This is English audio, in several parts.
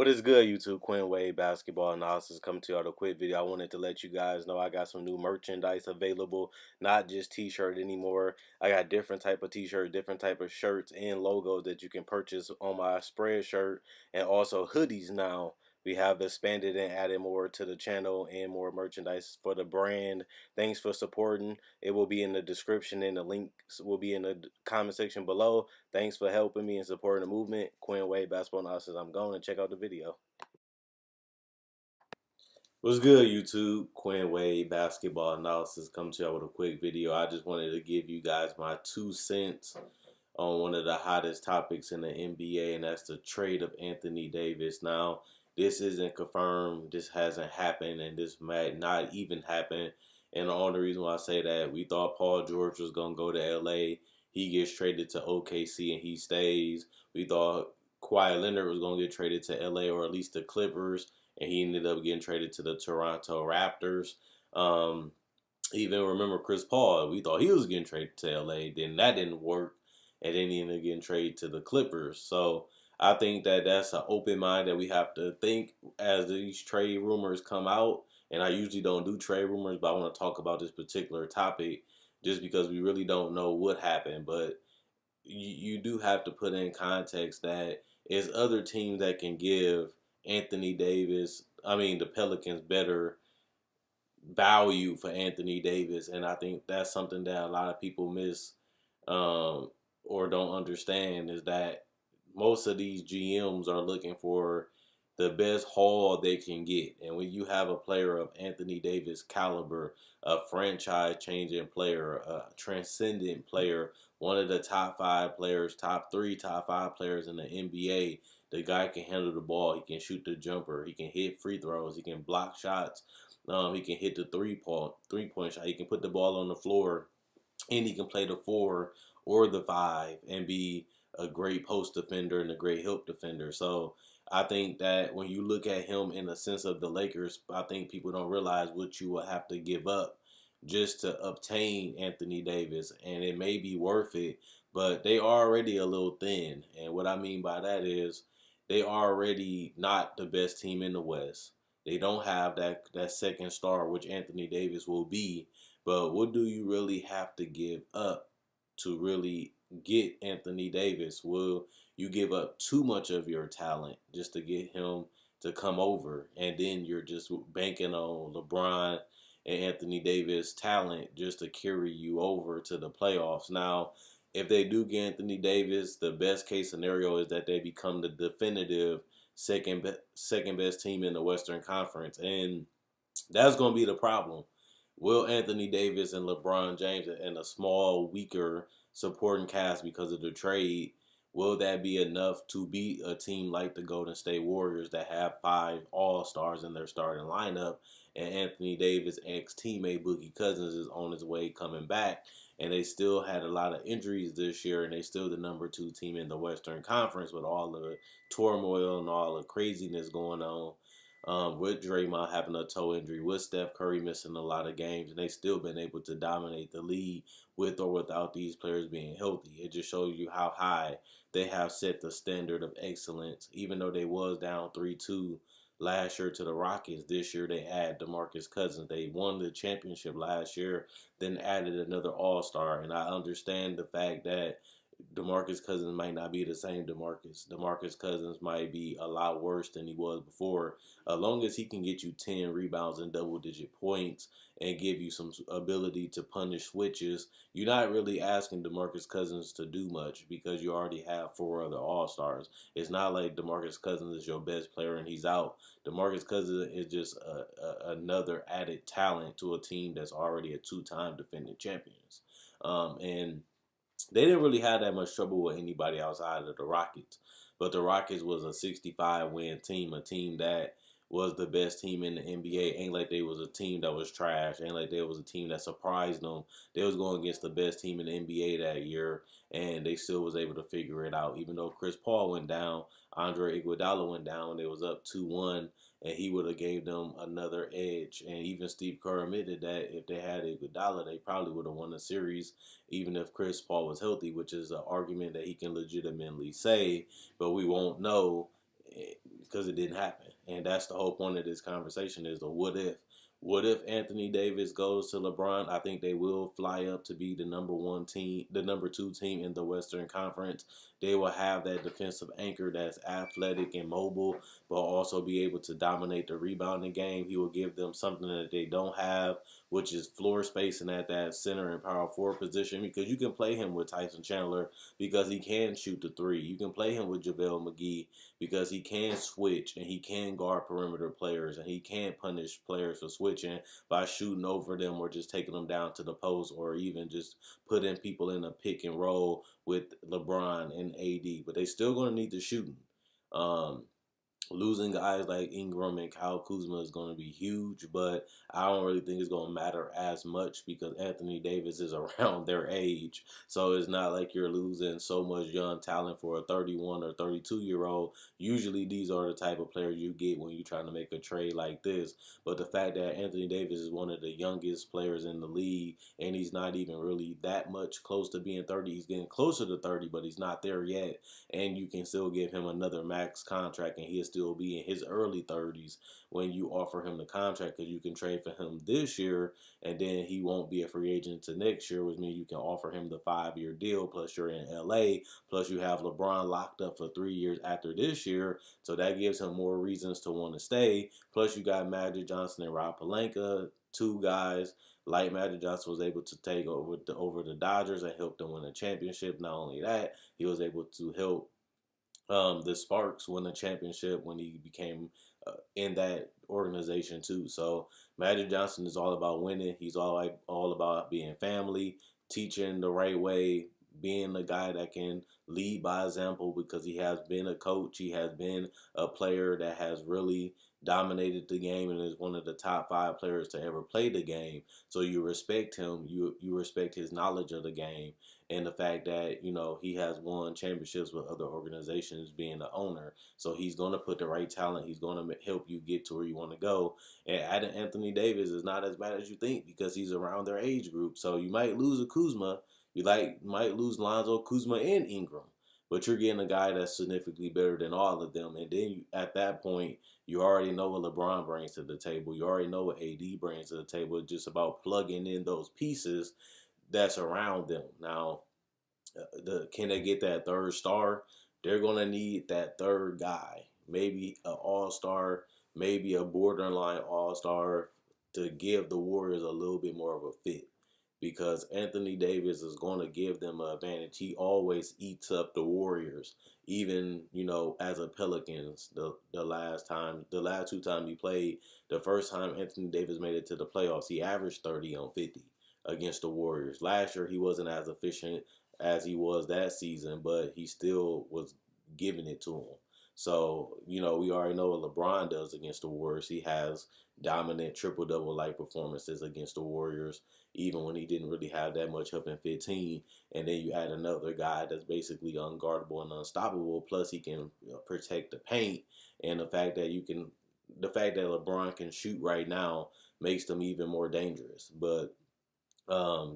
is good, YouTube? Quinn Wade Basketball Analysis coming to you with a quick video. I wanted to let you guys know I got some new merchandise available, not just t-shirt anymore. I got different type of t-shirt, different type of shirts and logos that you can purchase on my spread shirt, and also hoodies now. We have expanded and added more to the channel and more merchandise for the brand. Thanks for supporting. It will be in the description and the links will be in the comment section below. Thanks for helping me and supporting the movement. Quinn Wade Basketball Analysis. I'm going to check out the video. What's good, YouTube? Quinn Wade Basketball Analysis coming to you with a quick video. I just wanted to give you guys my 2 cents on one of the hottest topics in the NBA, and that's the trade of Anthony Davis. Now, this isn't confirmed. This hasn't happened, and this might not even happen. And the only reason why I say that, we thought Paul George was going to go to LA. He gets traded to OKC, and he stays. We thought Kawhi Leonard was going to get traded to LA, or at least the Clippers, and he ended up getting traded to the Toronto Raptors. Even remember Chris Paul, we thought he was getting traded to LA, then that didn't work, and then he ended up getting traded to the Clippers. So I think that that's an open mind that we have to think as these trade rumors come out. And I usually don't do trade rumors, but I want to talk about this particular topic just because we really don't know what happened. But you do have to put in context that it's other teams that can give Anthony Davis, the Pelicans, better value for Anthony Davis, and I think that's something that a lot of people miss or don't understand, is that most of these GMs are looking for the best haul they can get. And when you have a player of Anthony Davis caliber, a franchise-changing player, a transcendent player, one of the top 5 players, top 3, top 5 players in the NBA, the guy can handle the ball. He can shoot the jumper. He can hit free throws. He can block shots. He can hit the three-point shot. He can put the ball on the floor, and he can play the 4 or the 5 and be a great post defender and a great help defender. So I think that when you look at him in the sense of the Lakers, I think people don't realize what you will have to give up just to obtain Anthony Davis, and it may be worth it, but they are already a little thin. And what I mean by that is they are already not the best team in the West. They don't have that second star, which Anthony Davis will be. But what do you really have to give up to really get Anthony Davis? Will you give up too much of your talent just to get him to come over? And then you're just banking on LeBron and Anthony Davis' talent just to carry you over to the playoffs. Now, if they do get Anthony Davis, the best case scenario is that they become the definitive second best team in the Western Conference, and that's going to be the problem. Will Anthony Davis and LeBron James and a small, weaker supporting cast because of the trade, will that be enough to beat a team like the Golden State Warriors that have 5 All-Stars in their starting lineup, and Anthony Davis' ex-teammate Boogie Cousins is on his way coming back, and they still had a lot of injuries this year, and they still the number 2 team in the Western Conference with all the turmoil and all the craziness going on, with Draymond having a toe injury, with Steph Curry missing a lot of games, and they still been able to dominate the league with or without these players being healthy. It just shows you how high they have set the standard of excellence. Even though they was down 3-2 last year to the Rockets, this year they add DeMarcus Cousins. They won the championship last year, then added another All-Star, and I understand the fact that DeMarcus Cousins might not be the same DeMarcus. DeMarcus Cousins might be a lot worse than he was before. As long as he can get you 10 rebounds and double-digit points and give you some ability to punish switches, you're not really asking DeMarcus Cousins to do much because you already have 4 other All-Stars. It's not like DeMarcus Cousins is your best player and he's out. DeMarcus Cousins is just another added talent to a team that's already a 2-time defending champions. And they didn't really have that much trouble with anybody outside of the Rockets. But the Rockets was a 65-win team, a team that was the best team in the NBA. Ain't like they was a team that was trash. Ain't like they was a team that surprised them. They was going against the best team in the NBA that year, and they still was able to figure it out. Even though Chris Paul went down, Andre Iguodala went down when they was up 2-1, and he would have gave them another edge. And even Steve Kerr admitted that if they had Iguodala, they probably would have won the series, even if Chris Paul was healthy, which is an argument that he can legitimately say, but we won't know because it didn't happen. And that's the whole point of this conversation is the what if. What if Anthony Davis goes to LeBron? I think they will fly up to be the number one team, the number two team in the Western Conference. They will have that defensive anchor that's athletic and mobile, but also be able to dominate the rebounding game. He will give them something that they don't have, which is floor spacing at that center and power forward position, because you can play him with Tyson Chandler because he can shoot the three. You can play him with JaVale McGee because he can switch and he can guard perimeter players and he can punish players for switching by shooting over them or just taking them down to the post or even just putting people in a pick and roll with LeBron and AD. But they still going to need the shooting. Um, Losing guys like Ingram and Kyle Kuzma is going to be huge, but I don't really think it's going to matter as much because Anthony Davis is around their age. So it's not like you're losing so much young talent for a 31 or 32-year-old. Usually these are the type of players you get when you're trying to make a trade like this. But the fact that Anthony Davis is one of the youngest players in the league and he's not even really that much close to being 30. He's getting closer to 30, but he's not there yet. And you can still give him another max contract and he'll still be in his early 30s when you offer him the contract, because you can trade for him this year and then he won't be a free agent to next year, which means you can offer him the 5-year deal, plus you're in LA, plus you have LeBron locked up for 3 years after this year, so that gives him more reasons to want to stay. Plus you got Magic Johnson and Rob Pelinka, two guys like Magic Johnson was able to take over the Dodgers and help them win a championship. Not only that, he was able to help the Sparks won a championship when he became in that organization too. So Magic Johnson is all about winning. He's all about being family, teaching the right way, being the guy that can lead by example because he has been a coach. He has been a player that has really dominated the game and is one of the top 5 players to ever play the game. So you respect him. You respect his knowledge of the game and the fact that, you know, he has won championships with other organizations being the owner. So he's going to put the right talent. He's going to help you get to where you want to go. And adding Anthony Davis is not as bad as you think because he's around their age group. So you might lose a Kuzma. Might lose Lonzo, Kuzma, and Ingram. But you're getting a guy that's significantly better than all of them. And then at that point, you already know what LeBron brings to the table. You already know what AD brings to the table. It's just about plugging in those pieces that's around them. Now, can they get that third star? They're going to need that third guy. Maybe an all-star, maybe a borderline all-star to give the Warriors a little bit more of a fit. Because Anthony Davis is going to give them an advantage. He always eats up the Warriors. Even, you know, as a Pelicans, the last 2 times he played, the first time Anthony Davis made it to the playoffs, he averaged 30 on 50 against the Warriors. Last year, he wasn't as efficient as he was that season, but he still was giving it to him. So, you know, we already know what LeBron does against the Warriors. He has dominant triple-double like performances against the Warriors, even when he didn't really have that much help in 15. And then you add another guy that's basically unguardable and unstoppable. Plus, he can protect the paint. And the fact that LeBron can shoot right now makes them even more dangerous. But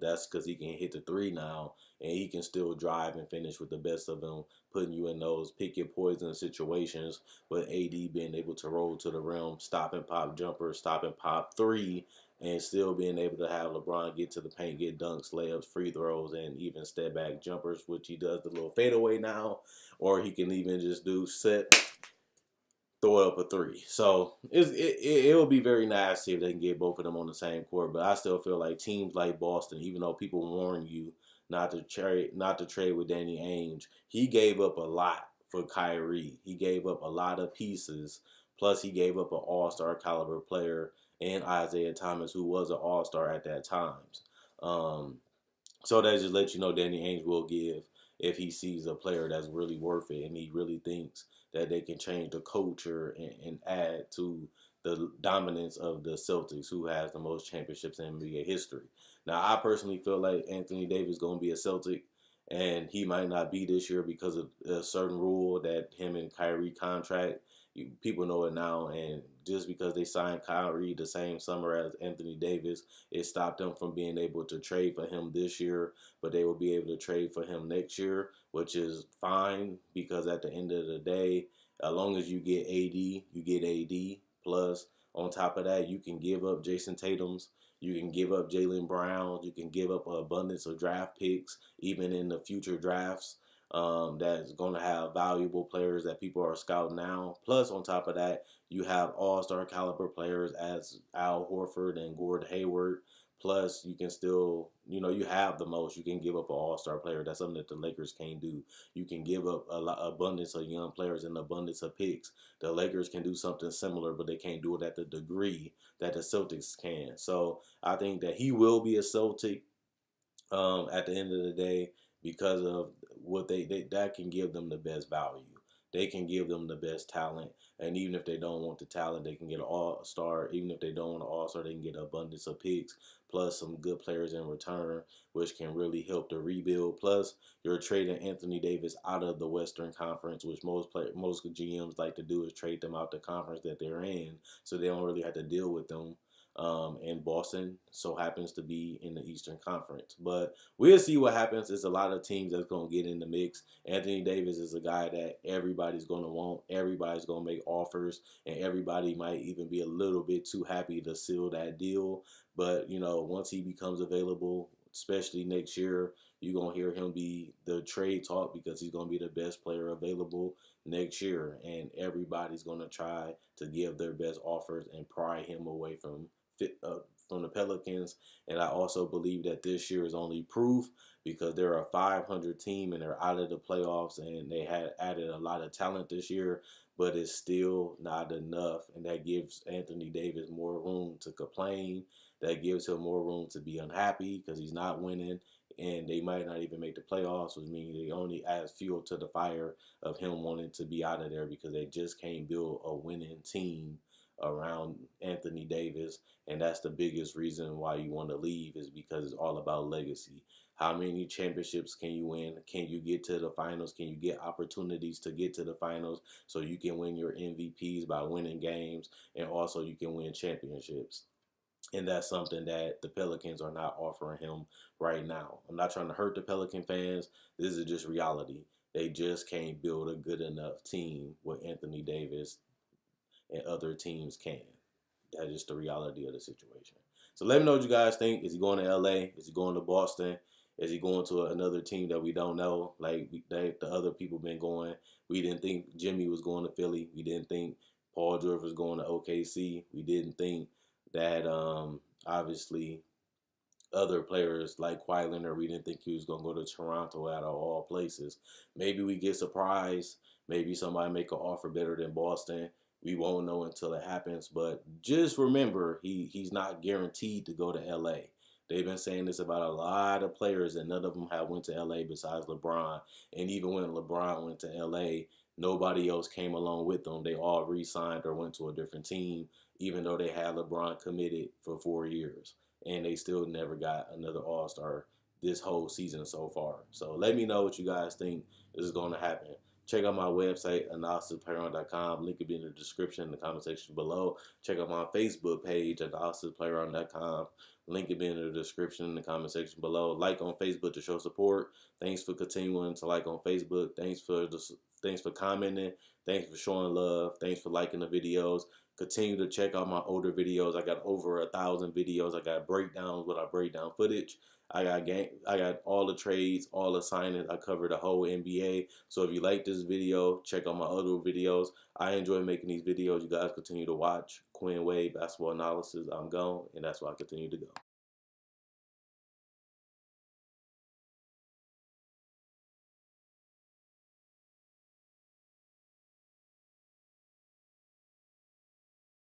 that's because he can hit the 3 now, and he can still drive and finish with the best of them, putting you in those pick your poison situations. With AD being able to roll to the rim, stop and pop jumper, stop and pop 3, and still being able to have LeBron get to the paint, get dunks, layups, free throws, and even step back jumpers, which he does the little fadeaway now, or he can even just do set, throw up a 3. So it will be very nasty if they can get both of them on the same court. But I still feel like teams like Boston, even though people warn you not to trade with Danny Ainge, he gave up a lot for Kyrie. He gave up a lot of pieces. Plus, he gave up an all-star caliber player and Isaiah Thomas, who was an all-star at that time. So that just lets you know Danny Ainge will give if he sees a player that's really worth it and he really thinks that they can change the culture and add to the dominance of the Celtics, who has the most championships in NBA history. Now, I personally feel like Anthony Davis is going to be a Celtic, and he might not be this year because of a certain rule that him and Kyrie contract. People know it now, and just because they signed Kyrie the same summer as Anthony Davis, it stopped them from being able to trade for him this year, but they will be able to trade for him next year, which is fine because at the end of the day, As long as you get AD, you get AD. Plus, on top of that, you can give up Jason Tatum's. You can give up Jaylen Brown. You can give up an abundance of draft picks, even in the future drafts. That's going to have valuable players that people are scouting now. Plus, on top of that, you have all-star caliber players as Al Horford and Gordon Hayward. Plus, you can still, you have the most. You can give up an all-star player. That's something that the Lakers can't do. You can give up abundance of young players and abundance of picks. The Lakers can do something similar, but they can't do it at the degree that the Celtics can. So I think that he will be a Celtic at the end of the day because of what they that can give them the best value. They can give them the best talent, and even if they don't want the talent, they can get an all-star. Even if they don't want an all-star, they can get an abundance of picks plus some good players in return, which can really help the rebuild. Plus, you're trading Anthony Davis out of the Western Conference, which most GMs like to do is trade them out the conference that they're in, so they don't really have to deal with them. And Boston so happens to be in the Eastern Conference. But we'll see what happens. There's a lot of teams that's going to get in the mix. Anthony Davis is a guy that everybody's going to want. Everybody's going to make offers, and everybody might even be a little bit too happy to seal that deal. But, once he becomes available, especially next year, you're going to hear him be the trade talk because he's going to be the best player available next year. And everybody's going to try to give their best offers and pry him away from the Pelicans. And I also believe that this year is only proof because they're a 500 team and they're out of the playoffs, and they had added a lot of talent this year, but it's still not enough. And that gives Anthony Davis more room to complain. That gives him more room to be unhappy because he's not winning, and they might not even make the playoffs, which means they only add fuel to the fire of him wanting to be out of there because they just can't build a winning team around Anthony Davis. And that's the biggest reason why you want to leave, is because it's all about legacy. How many championships can you win? Can you get to the finals? Can you get opportunities to get to the finals so you can win your MVPs by winning games, and also you can win championships? And that's something that the Pelicans are not offering him right now. I'm not trying to hurt the Pelican fans. This is just reality. They just can't build a good enough team with Anthony Davis, and other teams can. That's just the reality of the situation. So let me know what you guys think. Is he going to LA? Is he going to Boston? Is he going to another team that we don't know? Like the other people been going. We didn't think Jimmy was going to Philly. We didn't think Paul George was going to OKC. We didn't think that obviously other players like Kawhi Leonard, we didn't think he was going to go to Toronto out of all places. Maybe we get surprised. Maybe somebody make an offer better than Boston. We won't know until it happens. But just remember, he's not guaranteed to go to L.A. They've been saying this about a lot of players, and none of them have went to L.A. besides LeBron. And even when LeBron went to L.A., nobody else came along with them. They all re-signed or went to a different team, even though they had LeBron committed for 4 years. And they still never got another All-Star this whole season so far. So let me know what you guys think is going to happen. Check out my website, analysisplayground.com. Link will be in the description in the comment section below. Check out my Facebook page, analysisplayground.com. Link will be in the description in the comment section below. Like on Facebook to show support. Thanks for continuing to like on Facebook. Thanks for commenting. Thanks for showing love. Thanks for liking the videos. Continue to check out my older videos. I got over 1,000 videos. I got breakdowns with our breakdown footage. I got all the trades, all the signings. I cover the whole NBA. So if you like this video, check out my other videos. I enjoy making these videos. You guys continue to watch Quinn Wade Basketball Analysis. I'm gone, and that's why I continue to go.